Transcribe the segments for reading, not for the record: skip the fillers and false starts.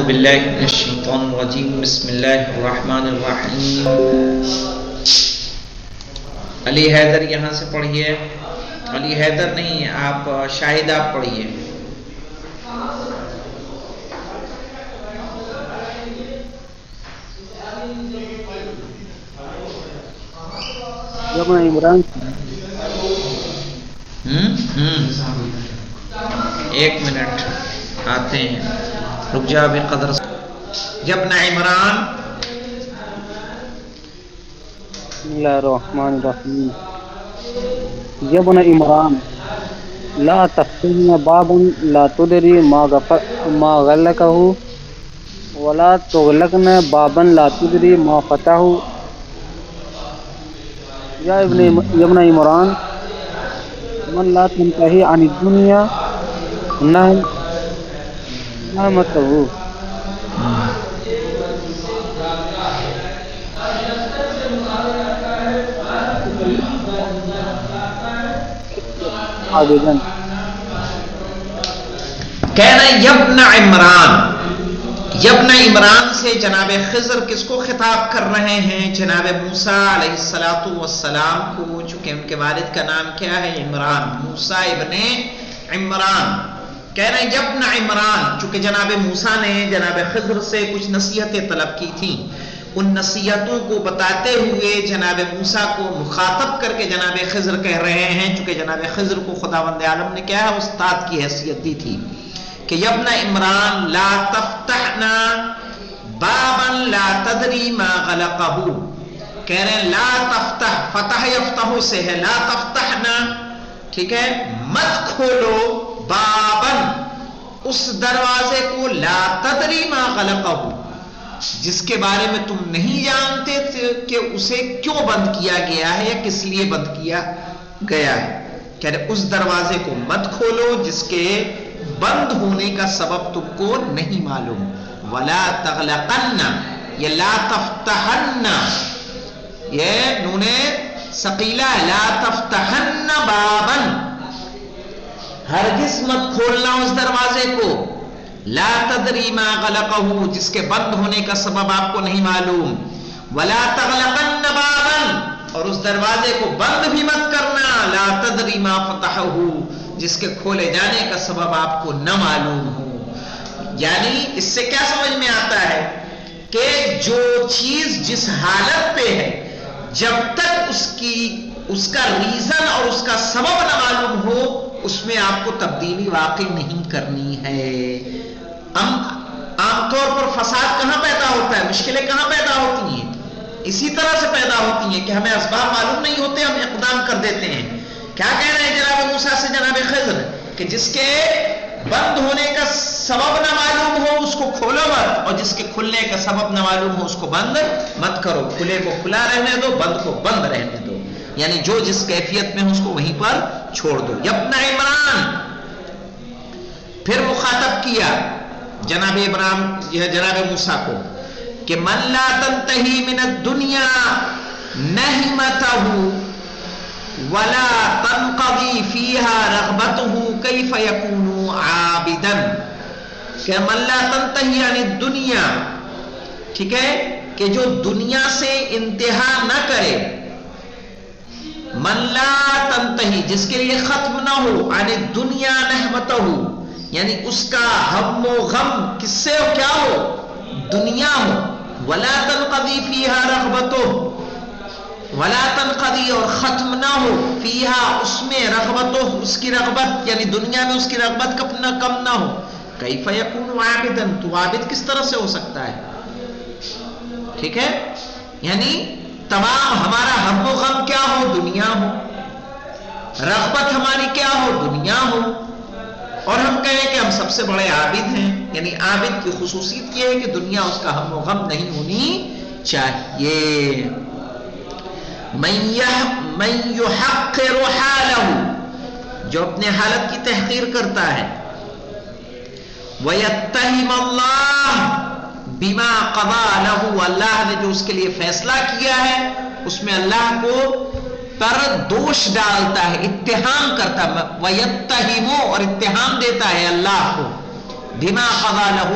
باللہ من الشیطان الرجیم بسم اللہ الرحمن الرحیم. علی حیدر یہاں سے پڑھیے. علی حیدر نہیں، آپ شاہد آپ پڑھیے. عمران ایک منٹ آتے ہیں، رک جا ابھی قدر. یبن عمران. بسم اللہ الرحمن الرحیم. یبن عمران لا تفتحن بابا لا تدری ما غلقہ ولا تغلقن بابا لا تدری ما فتح. یا ابن عمران من لا تنتہی عن الدنیا نعمتہ. کہنا یبن عمران. یبن عمران سے جناب خضر کس کو خطاب کر رہے ہیں؟ جناب موسیٰ علیہ السلام کو، چونکہ ان کے والد کا نام کیا ہے؟ عمران. موسیٰ ابن عمران. کہنا یبن عمران، چونکہ جناب موسیٰ نے جناب خضر سے کچھ نصیحتیں طلب کی تھیں، ان نصیحتوں کو بتاتے ہوئے جناب موسیٰ کو مخاطب کر کے جناب خضر کہہ رہے ہیں، چونکہ جناب خضر کو خداوند عالم نے کیا ہے؟ استاد کی حیثیت دی تھی کہ یبن عمران لا تفتحنا بابا لا تدری ما غلقہ. کہہ رہے ہیں لا تفتح، فتح یفتح سے ہے، لا تفتحنا، ٹھیک ہے، مت کھولو بابا، اس دروازے کو، لا تدری ما غلقہ، جس کے بارے میں تم نہیں جانتے تھے کہ اسے کیوں بند کیا گیا ہے یا کس لیے بند کیا گیا ہے. کہہ رہے اس دروازے کو مت کھولو جس کے بند ہونے کا سبب تم کو نہیں معلوم. ولا تغلقن، یہ لا تفتحن، یہ نون ثقیلہ، لا تفتحن بابا، ہرگز مت کھولنا اس دروازے کو، لا تدری ما غلقہ، جس کے بند ہونے کا سبب آپ کو نہیں معلوم. ولا تغلقن بابا، اور اس دروازے کو بند بھی مت کرنا، لا تدری ما فتحہ، جس کے کھولے جانے کا سبب آپ کو نہ معلوم ہو. یعنی اس سے کیا سمجھ میں آتا ہے کہ جو چیز جس حالت پہ ہے، جب تک اس کا ریزن اور اس کا سبب نہ معلوم ہو، اس میں آپ کو تبدیلی واقع نہیں کرنی ہے. عام طور پر فساد کہاں پیدا ہوتا ہے؟ مشکلیں کہاں پیدا ہوتی ہیں؟ اسی طرح سے پیدا ہوتی ہیں کہ ہمیں اسباب معلوم نہیں ہوتے، ہم اقدام کر دیتے ہیں. کیا کہہ رہے ہیں جناب موسیٰ سے جناب خضر کہ جس کے بند ہونے کا سبب نہ معلوم ہو اس کو کھولو مت، اور جس کے کھلنے کا سبب نہ معلوم ہو اس کو بند مت کرو. کھلے کو کھلا رہنے دو، بند کو بند رہنے دو، یعنی جو جس کیفیت میں اس کو وہیں پر چھوڑ دو. یبن عمران پھر مخاطب کیا جناب جناب موسیٰ کو کہ من لا تنتہی من الدنیا نہمتہ ولا تنقضی فیہا رغبتہ کیف یکون عابدا. کہ من لا تنتہی عن الدنیا، ٹھیک ہے، کہ جو دنیا سے انتہا نہ کرے. من لا تنتہی، جس کے لیے ختم نہ ہو، عن الدنیا نہمتہ، یعنی اس کا ہم و غم کس سے ہو؟ کیا ہو؟ دنیا ہو. ولا تنقضی فیہا رغبتہ، ولا تنقضی، اور ختم نہ ہو، فیہا، اس میں، رغبتہ، اس کی رغبت، یعنی دنیا میں اس کی رغبت کم نہ ہو. کیف یکون عابدا، تو عابد کس طرح سے ہو سکتا ہے؟ ٹھیک ہے، یعنی تمام ہمارا ہم و غم کیا ہو؟ دنیا ہو، رغبت ہماری کیا ہو؟ دنیا ہو، اور ہم کہیں کہ ہم سب سے بڑے عابد ہیں. یعنی عابد کی خصوصیت یہ ہے کہ دنیا اس کا ہم و غم نہیں ہونی چاہیے. من یحقر حالہ، جو اپنے حالت کی تحقیر کرتا ہے. ویتہم اللہ بما قضا لہ، اللہ نے جو اس کے لیے فیصلہ کیا ہے اس میں اللہ کو پر دوش ڈالتا ہے، اتہام کرتا ہے. ویتہم، اور اتہام دیتا ہے اللہ کو، بما قضا لہ،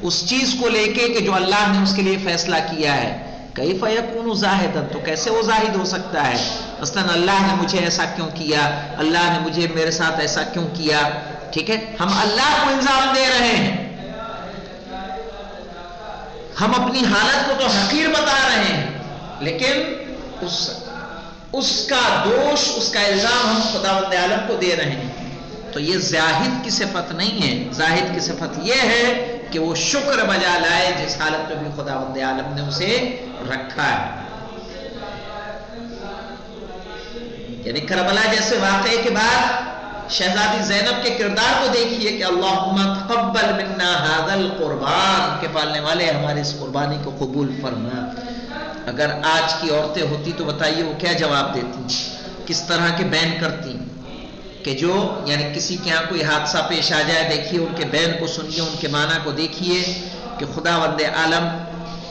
اس چیز کو لے کے کہ جو اللہ نے اس کے لیے فیصلہ کیا ہے. کیف یکون زاہدا، تو کیسے وہ زاہد ہو سکتا ہے؟ مثلا اللہ نے مجھے ایسا کیوں کیا، اللہ نے مجھے میرے ساتھ ایسا کیوں کیا. ٹھیک ہے، ہم اللہ کو الزام دے رہے ہیں، ہم اپنی حالت کو تو حقیر بتا رہے ہیں، لیکن اس کا دوش، اس کا الزام ہم خداوند عالم کو دے رہے ہیں. تو یہ زاہد کی صفت نہیں ہے. زاہد کی صفت یہ ہے کہ وہ شکر بجا لائے جس حالت میں بھی خداوند عالم نے اسے رکھا ہے. یعنی کربلا جیسے واقعے کے بعد شہزادی زینب کے کردار کو دیکھیے کہ اللہم تقبل منا ھذا القربان، کے پالنے والے ہمارے اس قربانی کو قبول فرما. اگر آج کی عورتیں ہوتی تو بتائیے وہ کیا جواب دیتی، کس طرح کے بین کرتی کہ جو یعنی کسی کے یہاں کوئی حادثہ پیش آ جائے، دیکھیے ان کے بین کو سنیے، ان کے معنی کو دیکھیے کہ خداوند عالم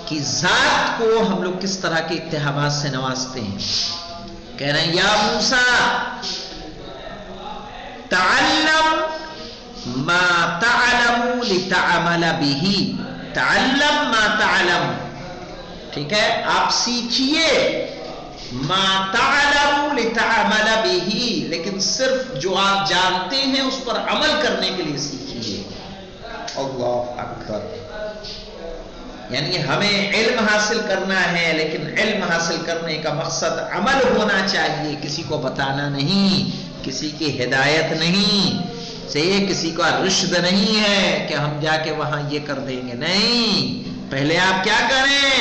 کی ذات کو ہم لوگ کس طرح کے اتہامات سے نوازتے ہیں. کہہ رہے ہیں یا موسیٰ تعلم ما تعلم لتعمل به، تعلم ما تعلم. ٹھیک ہے، آپ سیکھیے ما تعلم لتعمل به، لیکن صرف جو آپ جانتے ہیں اس پر عمل کرنے کے لیے سیکھیے. اللہ اکبر. یعنی ہمیں علم حاصل کرنا ہے، لیکن علم حاصل کرنے کا مقصد عمل ہونا چاہیے، کسی کو بتانا نہیں، کسی کی ہدایت نہیں، کسی کا رشد نہیں ہے کہ ہم جا کے وہاں یہ کر دیں گے. نہیں، پہلے آپ کیا کریں؟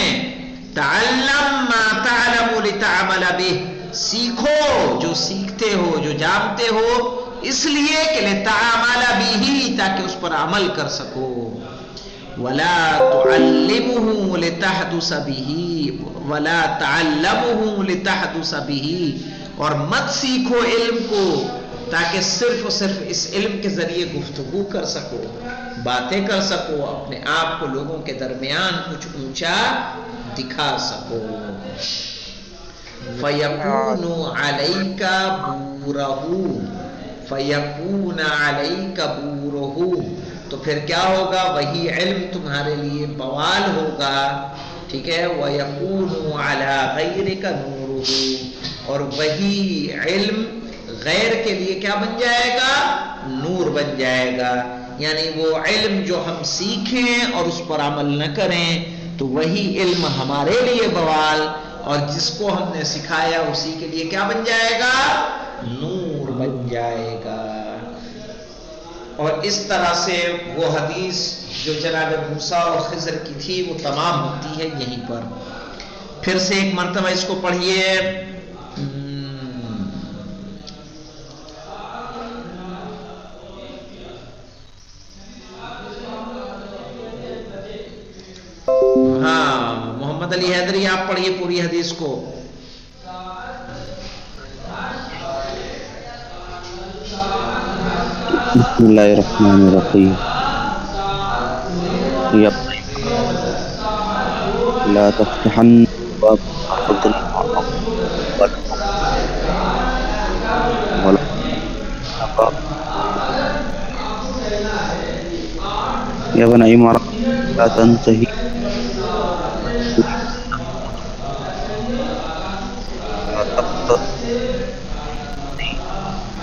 تعلم ما تعلم لتعمل به، سیکھو جو سیکھتے ہو، جو جانتے ہو، اس لیے کہ لتعمل به، تاکہ اس پر عمل کر سکو. ولا تعلمه لتحدث به، ولا تعلمه لتحدث به، اور مت سیکھو علم کو تاکہ صرف اور صرف اس علم کے ذریعے گفتگو کر سکو، باتیں کر سکو، اپنے آپ کو لوگوں کے درمیان کچھ اونچا دکھا سکو. فَيَكُونُ عَلَيْكَ بُورَهُ، فَيَكُونَ عَلَيْكَ بُورُهُ، تو پھر کیا ہوگا؟ وہی علم تمہارے لیے بوال ہوگا. ٹھیک ہے، وَيَكُونُ عَلَى غَيْرِكَ نُورُهُ، اور وہی علم غیر کے لیے کیا بن جائے گا؟ نور بن جائے گا. یعنی وہ علم جو ہم سیکھیں اور اس پر عمل نہ کریں تو وہی علم ہمارے لیے بوال، اور جس کو ہم نے سکھایا اسی کے لیے کیا بن جائے گا؟ نور بن جائے گا. اور اس طرح سے وہ حدیث جو جناب موسیٰ اور خضر کی تھی وہ تمام ہوتی ہے یہیں پر. پھر سے ایک مرتبہ اس کو پڑھیے. ہاں، محمد علی حیدری آپ پڑھیے پوری حدیث کو. بسم اللہ الرحمن الرحیم. لا تفتحن باب الفضل ولا يا بني عمران لا تنتهي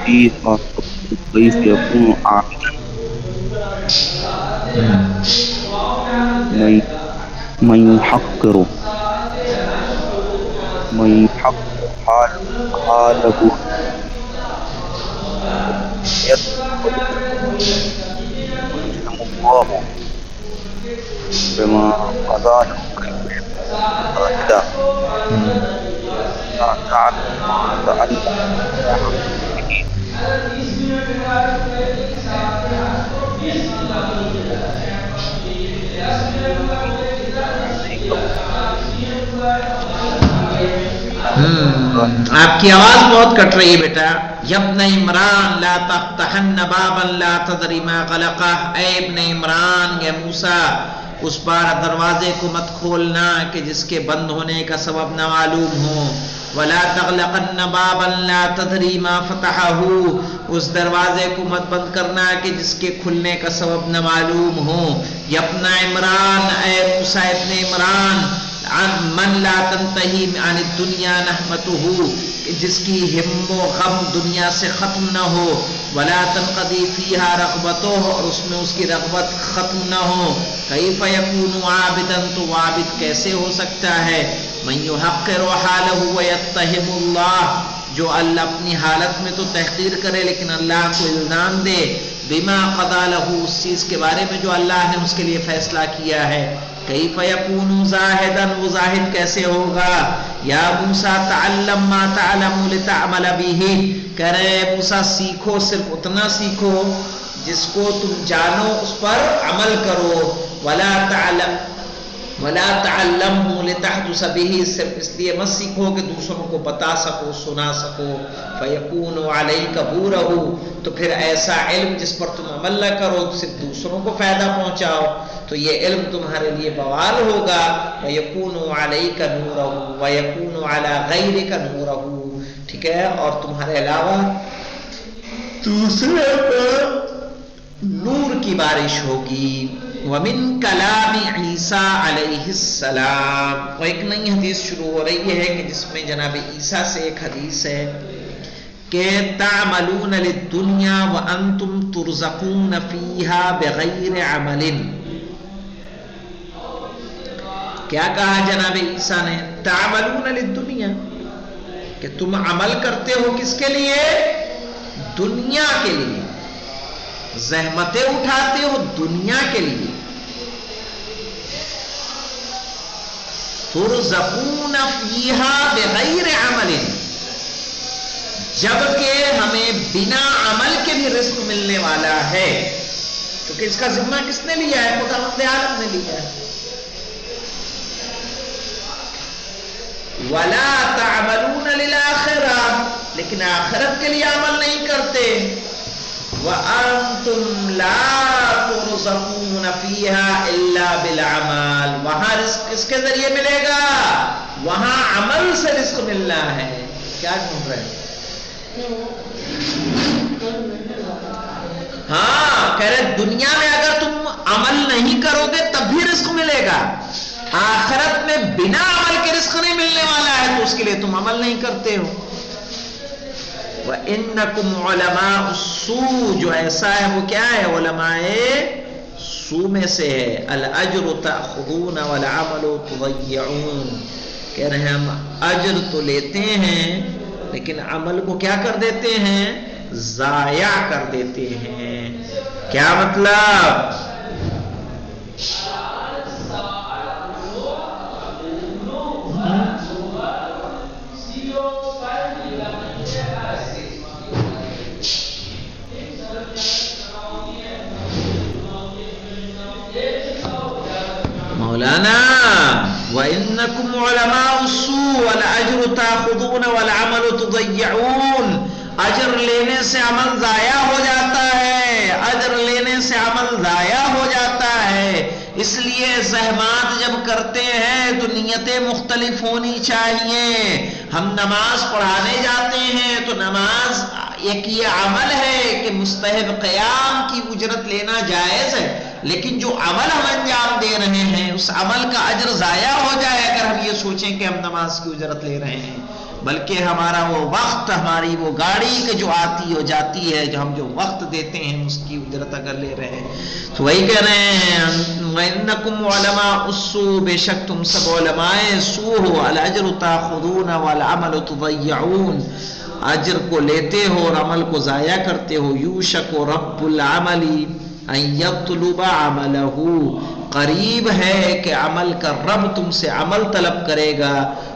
فيها كيف يكون عابدا من يحقر حاله الله بما قضى له آپ کی آواز بہت کٹ رہی ہے بیٹا. یبن عمران لا تفتحن بابا لا تدری ما غلقہ، اے ابن عمران، یا موسیٰ اس بار دروازے کو مت کھولنا کہ جس کے بند ہونے کا سبب نہ معلوم ہو. ولا تغلقن بابا لا تدری ما فتحه، اس دروازے کو مت بند کرنا کہ جس کے کھلنے کا سبب نہ معلوم ہو. یا ابن عمران، اے موسیٰ ابن عمران، من لا تنتہی عن الدنیا نحمته، جس کی ہم و غم دنیا سے ختم نہ ہو. ولا تنقضی فیہا رغبتہ، اور اس میں اس کی رغبت ختم نہ ہو. کیف یکون عابدا، تو عابد کیسے ہو سکتا ہے. من یحقر حالہ ویتہم اللہ، جو اللہ اپنی حالت میں تو تحقیر کرے لیکن اللہ کو الزام دے. بما قضا لہ، اس چیز کے بارے میں جو اللہ نے اس کے لیے فیصلہ کیا ہے. کیف یکون زاہدا، وہ زاہد کیسے ہوگا. یا موسیٰ تعلم ما تعلم لتعمل بہ، کہہ رہے ہیں موسیٰ سیکھو، صرف اتنا سیکھو جس کو تم جانو اس پر عمل کرو. ولا تعلمہ لتحدث بہ، صرف اس لیے مت سیکھو کہ دوسروں کو بتا سکو، سنا سکو. فیکون علیک بورہ، تو پھر ایسا علم جس پر تم عمل نہ کرو، صرف دوسروں کو فائدہ پہنچاؤ، تو یہ علم تمہارے لیے بوال ہوگا. ویکون علیک نورہ ویکون علی غیرک نورہ، ٹھیک ہے، اور تمہارے علاوہ دوسرے پر نور کی بارش ہوگی. ومن کلام عیسیٰ علیہ السلام، وہ ایک نئی حدیث شروع ہو رہی ہے کہ جس میں جناب عیسیٰ سے ایک حدیث ہے کہ تعملون للدنیا وانتم ترزقون فیہا بغیر عمل. کیا کہا جناب عیسیٰ نے؟ تعملون للدنیا، کہ تم عمل کرتے ہو کس کے لیے؟ دنیا کے لیے، زحمتیں اٹھاتے ہو دنیا کے لیے. ترزقون فیہا بغیر عمل، جبکہ ہمیں بنا عمل کے بھی رزق ملنے والا ہے. تو کہ اس کا ذمہ کس نے لیا ہے؟ خداوند عالم نے لیا ہے. ولا تعملون للآخرہ، لیکن آخرت کے لیے عمل نہیں کرتے. وَأَنْتُمْ لَا تُرْزَقُونَ فِيهَا إِلَّا بِالْعَمَالِ، وہاں رزق کس کے ذریعے ملے گا؟ وہاں عمل سے رزق ملنا ہے. کیا ڈھونڈ رہے ہیں؟ ہاں، کہہ رہے دنیا میں اگر تم عمل نہیں کرو گے تب بھی رزق ملے گا، آخرت میں بنا عمل کے رزق نہیں ملنے والا ہے، تو اس کے لیے تم عمل نہیں کرتے ہو. وَإِنَّكُمْ عُلَمَاءُ السُّوءِ، جو ایسا ہے وہ کیا ہے؟ علماء سوء میں سے ہے. الْأَجْرُ تَأْخُذُونَ وَالْعَمَلُ تُضَيِّعُونَ، کہہ رہے ہیں ہم اجر تو لیتے ہیں لیکن عمل کو کیا کر دیتے ہیں؟ ضائع کر دیتے ہیں. کیا مطلب؟ مولانا وَإِنَّكُمْ عُلَمَاءُ السُّوءِ وَالْأَجْرُ تَأْخُذُونَ وَالْعَمَلُ تُضَيِّعُونَ، اجر لینے سے عمل ضائع ہو جاتا ہے، اجر لینے سے عمل ضائع ہو جاتا ہے. اس لیے زحمات جب کرتے ہیں تو نیتیں مختلف ہونی چاہیے. ہم نماز پڑھانے جاتے ہیں تو نماز ایک یہ عمل ہے کہ مستحب قیام کی اجرت لینا جائز ہے، لیکن جو عمل ہم انجام دے رہے ہیں اس عمل کا اجر ضائع ہو جائے اگر ہم یہ سوچیں کہ ہم نماز کی اجرت لے رہے ہیں، بلکہ ہمارا وہ وقت، ہماری وہ گاڑی کے جو آتی ہو جاتی ہے، جو ہم جو وقت دیتے ہیں اس کی اجرت اگر لے رہے ہیں. تو وہی کہہ رہے ہیں وَإِنَّكُمْ عُلَمَاءُ السُّوءِ، بے شک تم سب علماء سوء ہو. الْأَجْرُ تَأْخُذُونَ وَالْعَمَلُ تُضَيِّعُونَ، اجر کو لیتے ہو اور عمل کو ضائع کرتے ہو. یوشک رب العمل ان یطلب عملہ، قریب ہے کہ عمل کا رب تم سے عمل طلب کرے گا.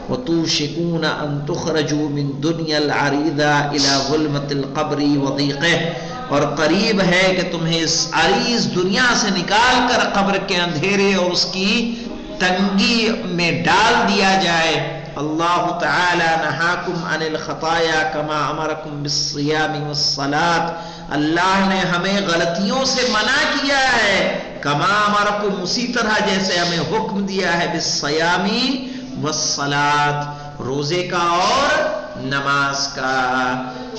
وتوشکون ان تخرجوا من دنیا العریضہ الی ظلمۃ القبر وضیقہ، اور قریب ہے کہ تمہیں اس عریض دنیا سے نکال کر قبر کے اندھیرے اور اس کی تنگی میں ڈال دیا جائے. اللہ تعالی نہاکم عن الخطایا کما امرکم بالصیام والصلاۃ، اللہ نے ہمیں غلطیوں سے منع کیا ہے. کما امرکم، اسی طرح جیسے ہمیں حکم دیا ہے بالصیام والصلاۃ، روزے کا اور نماز کا.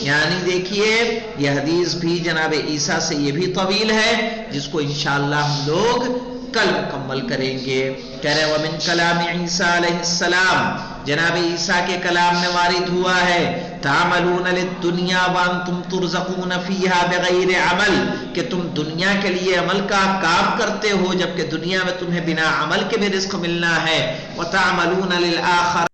یعنی دیکھیے یہ حدیث بھی جناب عیسیٰ سے یہ بھی طویل ہے جس کو انشاءاللہ ہم لوگ کل مکمل کریں گے. کہہ رہے ومن کلام عیسیٰ علیہ السلام، جناب عیسیٰ کے کلام میں وارد ہوا ہے تعملون للدنیا وانتم ترزقون فیہا بغیر عمل، کہ تم دنیا کے لیے عمل کا کام کرتے ہو جبکہ دنیا میں تمہیں بنا عمل کے بھی رزق ملنا ہے. وتعملون للآخرہ،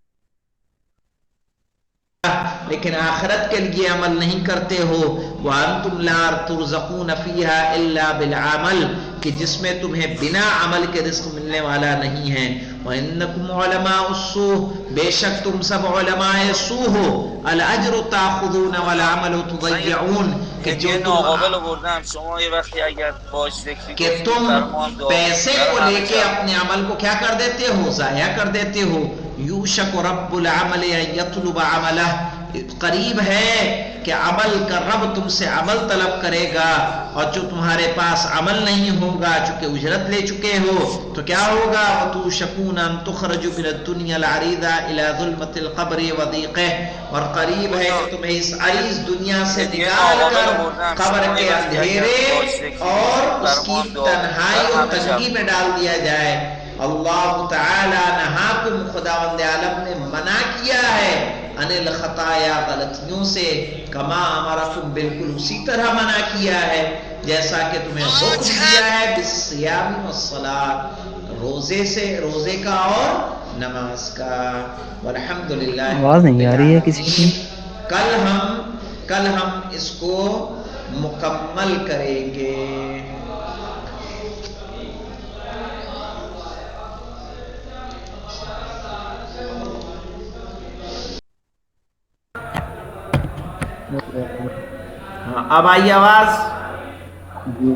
لیکن آخرت کے لیے عمل نہیں کرتے ہو. وانتم لا ترزقون فیہا الا بالعمل، کہ جس میں تمہیں بنا عمل کے رزق ملنے والا نہیں ہے. وانکم علماء السوء، بے شک تم سب علماء سوء ہو. الاجر تاخذون والعمل تضيعون، کہ جو تم پیسے کو لے کے اپنے عمل کو کیا کر دیتے ہو، ضائع کر دیتے ہو. یوشک رب العمل ان یطلب عملہ، قریب ہے کہ عمل کا رب تم سے عمل طلب کرے گا، اور جو تمہارے پاس عمل نہیں ہوگا چونکہ اجرت لے چکے ہو تو کیا ہوگا. وَتُوشَكُونَ أَن تُخْرَجُوا مِنَ الدُّنْيَا الْعَرِيضَةِ إِلَى ظُلْمَةِ الْقَبْرِ وَضِيقِهِ، اور قریب ہے کہ تمہیں اس عریض دنیا سے نکال کر قبر کے اندھیرے اور اس کی تنہائی اور تنگی میں ڈال دیا جائے. اللہ تعالی نہاکم، خداوند عالم نے منع کیا ہے ان الخطایا، غلطیوں سے. کما امرکم، بالکل اسی طرح منع کیا ہے جیسا کہ تمہیں حکم دیا ہے بالصیام والصلاۃ، روزے سے، روزے کا اور نماز کا. والحمدللہ. آواز نہیں آ رہی ہے کسی کی. کل ہم اس کو مکمل کریں گے. اب آئی آواز؟ جی